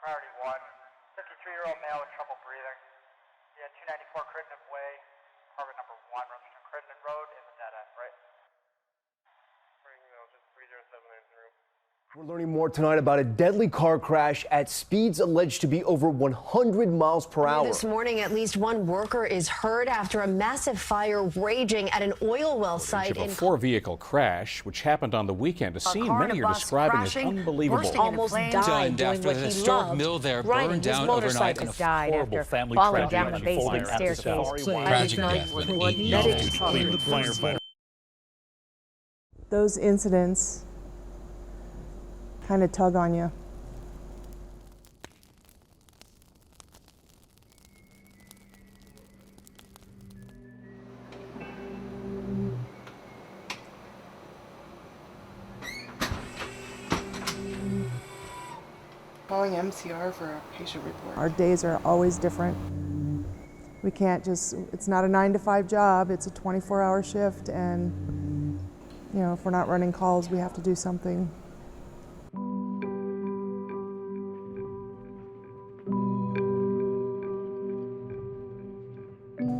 Priority 1, 53-year-old male with trouble breathing. Yeah, 294 Crittenden Way, apartment number 1, Remington Crittenden Road in the dead end, right? Just 3079 room. We're learning more tonight about a deadly car crash at speeds alleged to be over 100 miles per hour. This morning, at least one worker is hurt after a massive fire raging at an oil well site. A four-vehicle crash, which happened on the weekend. A scene many are describing as unbelievable. Almost died doing after what the he historic loved. mill there burned down overnight in a died horrible after family falling tragedy. down the basement staircase. Tragic death when 8-year-old cleaned the firefighter. Those incidents kind of tug on you. Calling MCR for a patient report. Our days are always different. We can't just, it's not a 9-to-5 job, it's a 24-hour shift, and you know, if we're not running calls, we have to do something.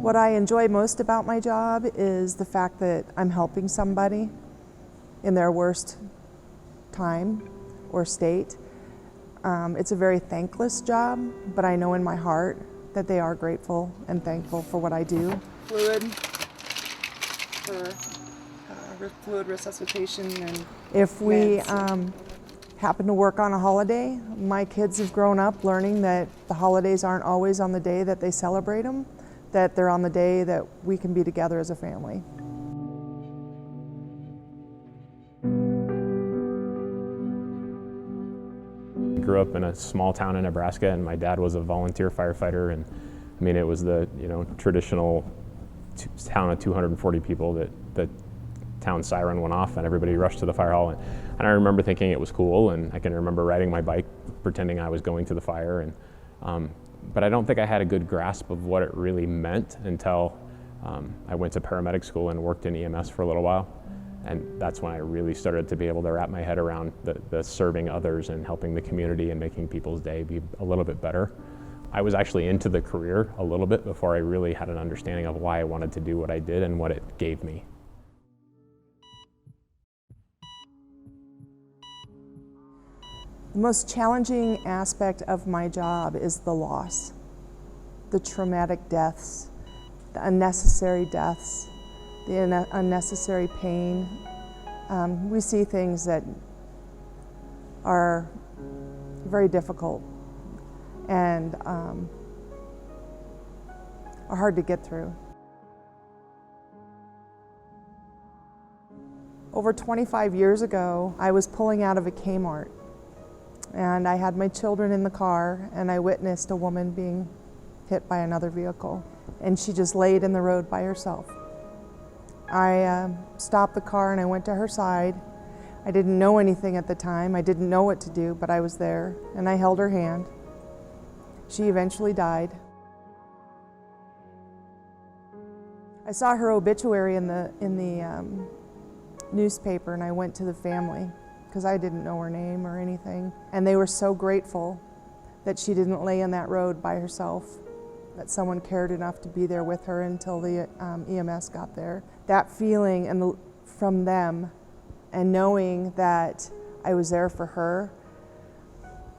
What I enjoy most about my job is the fact that I'm helping somebody in their worst time or state. It's a very thankless job, but I know in my heart that they are grateful and thankful for what I do. Fluid for fluid resuscitation. And if we happen to work on a holiday, my kids have grown up learning that the holidays aren't always on the day that they celebrate them, that they're on the day that we can be together as a family. I grew up in a small town in Nebraska, and my dad was a volunteer firefighter, and I mean, it was the traditional town of 240 people that the town siren went off and everybody rushed to the fire hall, and I remember thinking it was cool, and I can remember riding my bike pretending I was going to the fire, and but I don't think I had a good grasp of what it really meant until I went to paramedic school and worked in EMS for a little while. And that's when I really started to be able to wrap my head around the serving others and helping the community and making people's day be a little bit better. I was actually into the career a little bit before I really had an understanding of why I wanted to do what I did and what it gave me. The most challenging aspect of my job is the loss, the traumatic deaths, the unnecessary deaths, the unnecessary pain. We see things that are very difficult and are hard to get through. Over 25 years ago, I was pulling out of a Kmart, and I had my children in the car, and I witnessed a woman being hit by another vehicle, and she just laid in the road by herself. I stopped the car and I went to her side. I didn't know anything at the time. I didn't know what to do, but I was there, and I held her hand. She eventually died. I saw her obituary in the newspaper, and I went to the family because I didn't know her name or anything. And they were so grateful that she didn't lay in that road by herself, that someone cared enough to be there with her until the EMS got there. That feeling and from them, and knowing that I was there for her,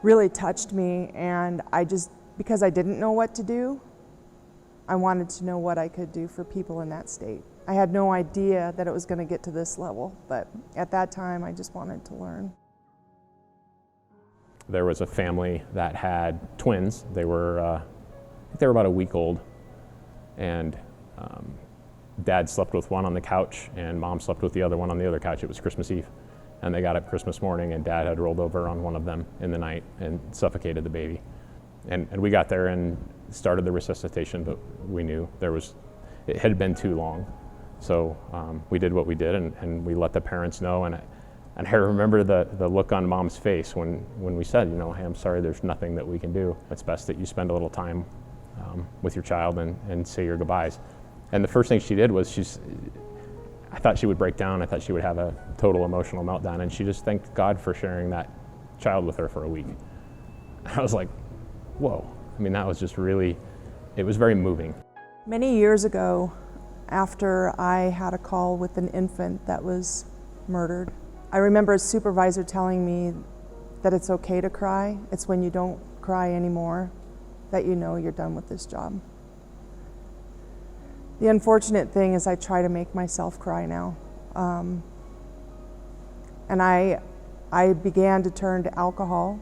really touched me. And I just, because I didn't know what to do, I wanted to know what I could do for people in that state. I had no idea that it was going to get to this level, but at that time I just wanted to learn. There was a family that had twins. They were, I think they were about a week old, and Dad slept with one on the couch and Mom slept with the other one on the other couch. It was Christmas Eve, and they got up Christmas morning and Dad had rolled over on one of them in the night and suffocated the baby. And we got there and started the resuscitation, but we knew it had been too long. So we did what we did, and we let the parents know. And I remember the look on Mom's face when we said, hey, I'm sorry, there's nothing that we can do. It's best that you spend a little time with your child and say your goodbyes. And the first thing she did was I thought she would break down. I thought she would have a total emotional meltdown, and she just thanked God for sharing that child with her for a week. I was like, whoa. I mean, that was just really, it was very moving. Many years ago, after I had a call with an infant that was murdered, I remember a supervisor telling me that it's okay to cry. It's when you don't cry anymore that you know you're done with this job. The unfortunate thing is I try to make myself cry now. And I began to turn to alcohol.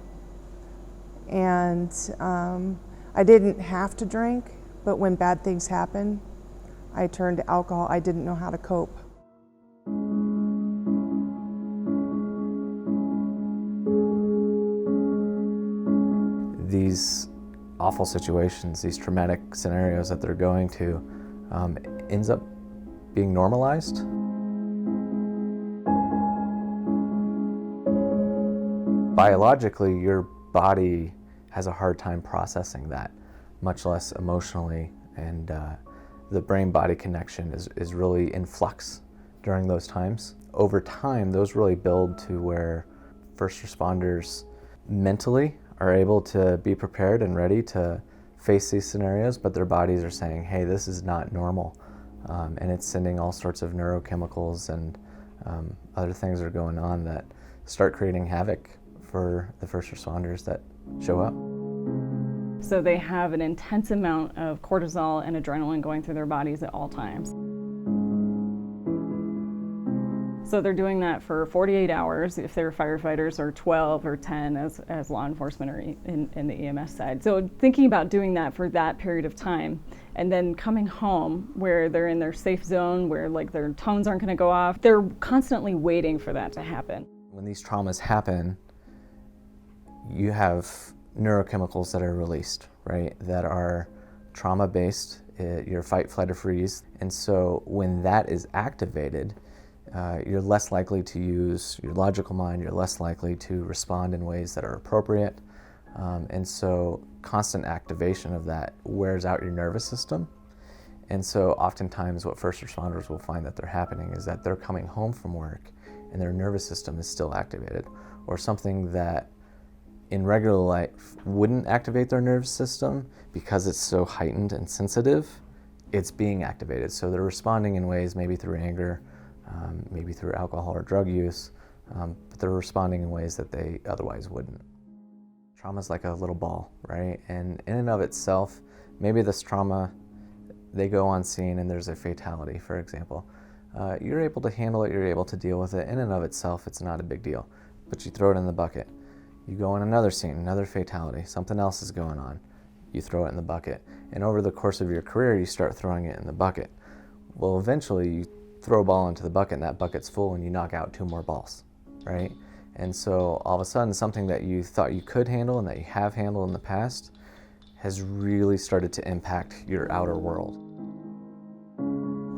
And I didn't have to drink, but when bad things happen, I turned to alcohol. I didn't know how to cope. These awful situations, these traumatic scenarios that they're going to, ends up being normalized. Biologically, your body has a hard time processing that, much less emotionally, and the brain-body connection is really in flux during those times. Over time, those really build to where first responders mentally are able to be prepared and ready to face these scenarios, but their bodies are saying, hey, this is not normal. And it's sending all sorts of neurochemicals and other things are going on that start creating havoc for the first responders that show up. So they have an intense amount of cortisol and adrenaline going through their bodies at all times. So they're doing that for 48 hours if they're firefighters, or 12 or 10 as law enforcement or in the EMS side. So thinking about doing that for that period of time and then coming home where they're in their safe zone, where like their tones aren't going to go off, they're constantly waiting for that to happen. When these traumas happen, you have neurochemicals that are released, right, that are trauma-based, your fight, flight, or freeze. And so when that is activated, you're less likely to use your logical mind, you're less likely to respond in ways that are appropriate. And so constant activation of that wears out your nervous system. And so oftentimes what first responders will find that they're happening is that they're coming home from work and their nervous system is still activated, or something that in regular life wouldn't activate their nervous system because it's so heightened and sensitive, it's being activated. So they're responding in ways maybe through anger, maybe through alcohol or drug use, but they're responding in ways that they otherwise wouldn't. Trauma's like a little ball, right? And in and of itself, maybe this trauma, they go on scene and there's a fatality, for example. You're able to handle it, you're able to deal with it. In and of itself, it's not a big deal, but you throw it in the bucket. You go in another scene, another fatality, something else is going on. You throw it in the bucket. And over the course of your career, you start throwing it in the bucket. Well, eventually you throw a ball into the bucket and that bucket's full and you knock out 2 more balls, right? And so all of a sudden, something that you thought you could handle and that you have handled in the past has really started to impact your outer world.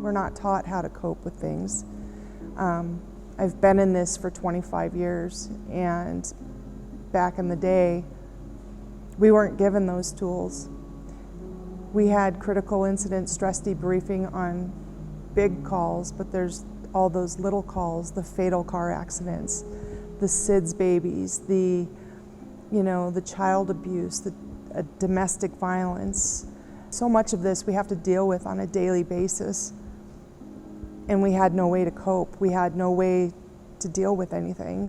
We're not taught how to cope with things. I've been in this for 25 years, and back in the day, we weren't given those tools. We had critical incident stress debriefing on big calls, but there's all those little calls, the fatal car accidents, the SIDS babies, the child abuse, the domestic violence. So much of this we have to deal with on a daily basis, and we had no way to cope. We had no way to deal with anything.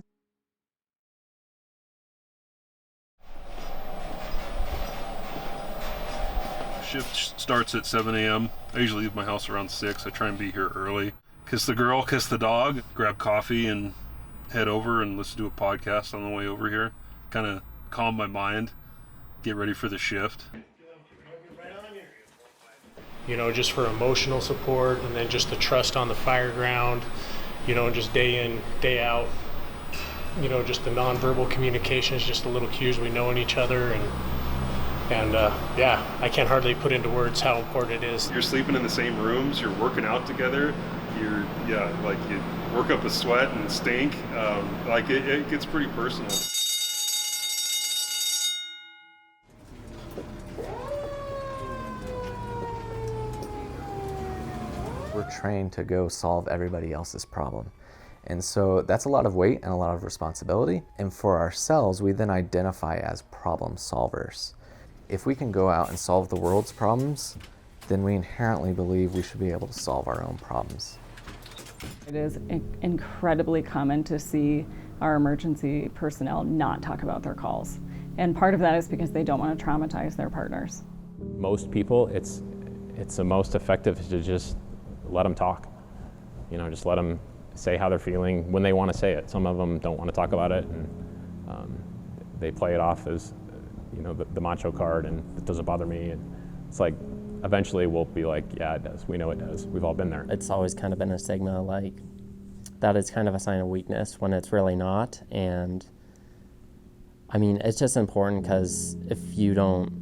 Shift starts at 7 a.m. I usually leave my house around 6. I try and be here early. Kiss the girl, kiss the dog, grab coffee and head over and listen to a podcast on the way over here. Kind of calm my mind, get ready for the shift. You know, just for emotional support, and then just the trust on the fire ground, you know, just day in, day out. You know, just the nonverbal communications, just the little cues we know in each other, and yeah, I can't hardly put into words how important it is. You're sleeping in the same rooms, you're working out together, you work up a sweat and stink. It gets pretty personal. We're trained to go solve everybody else's problem. And so that's a lot of weight and a lot of responsibility. And for ourselves, we then identify as problem solvers. If we can go out and solve the world's problems, then we inherently believe we should be able to solve our own problems. It is incredibly common to see our emergency personnel not talk about their calls. And part of that is because they don't want to traumatize their partners. Most people, it's the most effective to just let them talk. You know, just let them say how they're feeling when they want to say it. Some of them don't want to talk about it, and they play it off as, you know, the macho card, and it doesn't bother me. And it's like, eventually we'll be like, yeah, it does. We know it does. We've all been there. It's always kind of been a stigma, like, that is kind of a sign of weakness when it's really not. And I mean, it's just important because if you don't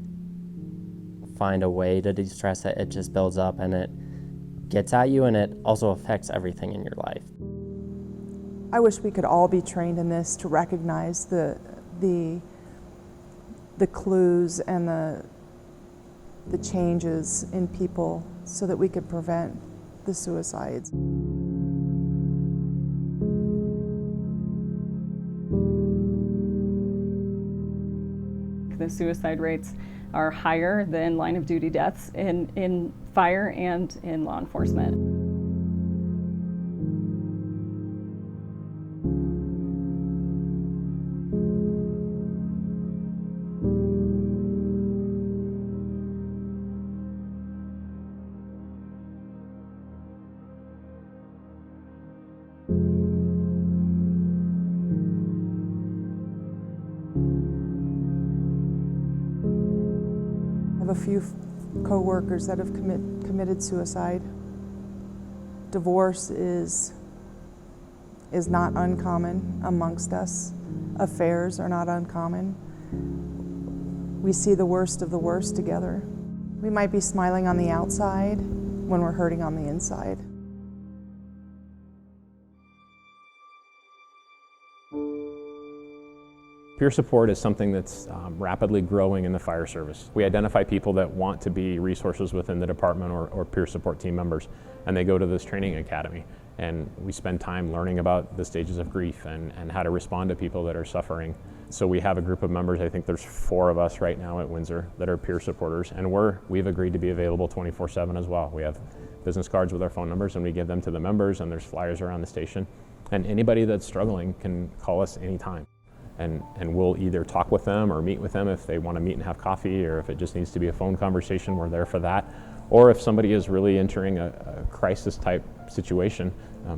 find a way to de-stress it, it just builds up and it gets at you, and it also affects everything in your life. I wish we could all be trained in this to recognize the clues and the changes in people so that we could prevent the suicides. The suicide rates are higher than line of duty deaths in fire and in law enforcement. I have a few co-workers that have committed suicide. Divorce is not uncommon amongst us. Affairs are not uncommon. We see the worst of the worst together. We might be smiling on the outside when we're hurting on the inside. Peer support is something that's rapidly growing in the fire service. We identify people that want to be resources within the department or peer support team members, and they go to this training academy. And we spend time learning about the stages of grief and how to respond to people that are suffering. So we have a group of members, I think there's 4 of us right now at Windsor that are peer supporters, and we've agreed to be available 24/7 as well. We have business cards with our phone numbers, and we give them to the members, and there's flyers around the station. And anybody that's struggling can call us anytime. And we'll either talk with them or meet with them if they want to meet and have coffee, or if it just needs to be a phone conversation, we're there for that. Or if somebody is really entering a crisis type situation,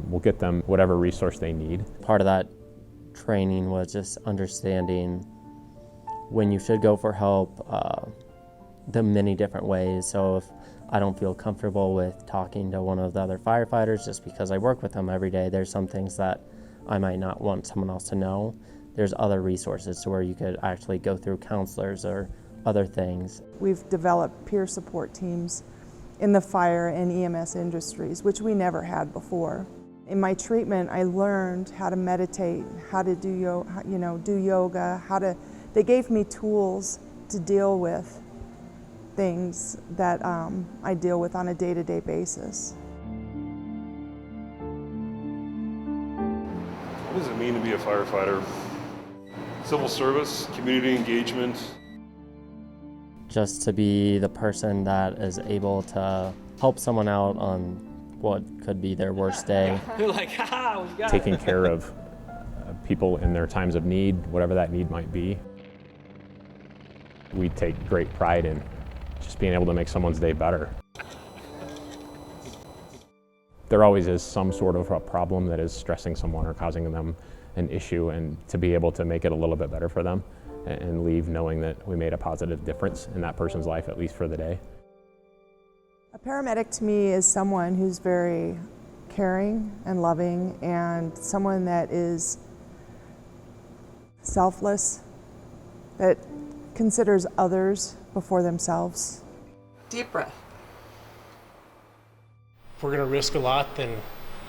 we'll get them whatever resource they need. Part of that training was just understanding when you should go for help, the many different ways. So if I don't feel comfortable with talking to one of the other firefighters just because I work with them every day, there's some things that I might not want someone else to know. There's other resources to where you could actually go through counselors or other things. We've developed peer support teams in the fire and EMS industries, which we never had before. In my treatment, I learned how to meditate, how to do yoga, they gave me tools to deal with things that I deal with on a day-to-day basis. What does it mean to be a firefighter? Civil service, community engagement. Just to be the person that is able to help someone out on what could be their worst day. Like, haha, we got Taking it. care of people in their times of need, whatever that need might be. We take great pride in just being able to make someone's day better. There always is some sort of a problem that is stressing someone or causing them an issue, and to be able to make it a little bit better for them and leave knowing that we made a positive difference in that person's life, at least for the day. A paramedic to me is someone who's very caring and loving, and someone that is selfless, that considers others before themselves. Deep breath. If we're going to risk a lot, then,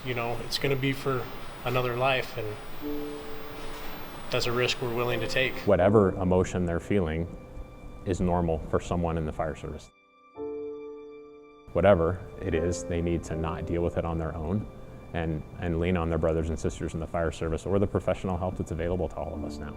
it's going to be for another life, and that's a risk we're willing to take. Whatever emotion they're feeling is normal for someone in the fire service. Whatever it is, they need to not deal with it on their own and lean on their brothers and sisters in the fire service or the professional help that's available to all of us now.